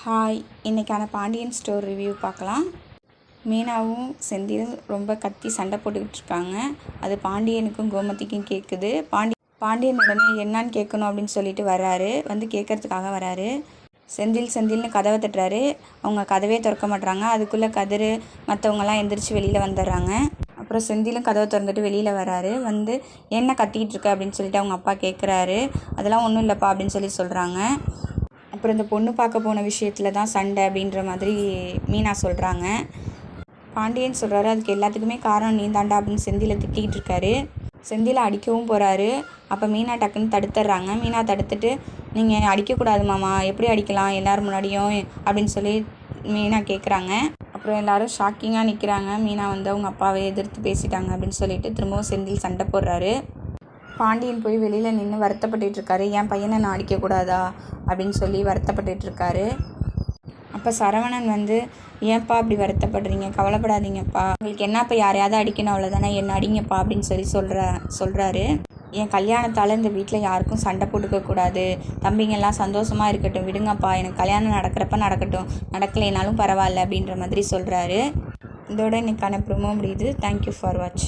Hi, இன்றைக்கான Pandian store review பார்க்கலாம். மீனாவும் செந்திலும் ரொம்ப கத்தி சண்டை போட்டுக்கிட்டு இருக்காங்க. அது பாண்டியனுக்கும் கோமதிக்கும் கேட்குது. பாண்டியன் உடனே என்னான்னு கேட்கணும் அப்படின்னு சொல்லிட்டு வர்றாரு. வந்து கேட்கறதுக்காக வராரு. செந்தில்னு கதவை தட்டுறாரு. அவங்க கதவே திறக்க மாட்றாங்க. அதுக்குள்ளே கதிர் மற்றவங்கலாம் எந்திரிச்சு வெளியில் வந்துடுறாங்க. அப்புறம் செந்திலும் கதவை திறந்துட்டு வெளியில் வராரு. வந்து என்ன கத்திக்கிட்டு இருக்க அப்படின்னு சொல்லிட்டு அவங்க அப்பா கேட்குறாரு. அதெல்லாம் ஒன்றும் இல்லைப்பா அப்படின்னு சொல்கிறாங்க. அப்புறம் இந்த பொண்ணு பார்க்க போன விஷயத்தில் தான் சண்டை அப்படின்ற மாதிரி மீனா சொல்கிறாங்க. பாண்டியன் சொல்கிறாரு, அதுக்கு எல்லாத்துக்குமே காரணம் நீ தாண்டா அப்படின்னு செந்திலை திட்டிகிட்டு இருக்காரு. செந்திலை அடிக்கவும் போகிறாரு. அப்போ மீனா டக்குன்னு தடுத்துட்றாங்க. மீனா தடுத்துட்டு, நீங்கள் அடிக்கக்கூடாது மாமா, எப்படி அடிக்கலாம் எல்லோரும் முன்னாடியும் அப்படின்னு சொல்லி மீனா கேட்குறாங்க. அப்புறம் எல்லோரும் ஷாக்கிங்காக நிற்கிறாங்க. மீனா வந்து அவங்க அப்பாவை எதிர்த்து பேசிட்டாங்க அப்படின்னு சொல்லிட்டு திரும்பவும் செந்தில் சண்டை போடுறாரு. பாண்டியன் போய் வெளியில் நின்று வருத்தப்பட்டுட்டு இருக்காரு. என் பையனை நான் அடிக்கக்கூடாதா அப்படின்னு சொல்லி வருத்தப்பட்டுருக்காரு. அப்போ சரவணன் வந்து, ஏன்ப்பா அப்படி வருத்தப்படுறீங்க, கவலைப்படாதீங்கப்பா, உங்களுக்கு என்னப்பா யாரையாவது அடிக்கணும் அவ்வளோதானே, என்ன அடிங்கப்பா அப்படின்னு சொல்கிறாரு. என் கல்யாணத்தால் இந்த வீட்டில் யாருக்கும் சண்டை போட்டுக்கக்கூடாது, தம்பிங்கெல்லாம் சந்தோஷமாக இருக்கட்டும், விடுங்கப்பா, எனக்கு கல்யாணம் நடக்கிறப்ப நடக்கட்டும், நடக்கலைனாலும் பரவாயில்ல அப்படின்ற மாதிரி சொல்கிறாரு. இதோட இன்னைக்கான ப்ரோமோ முடியுது. Thank you for watch.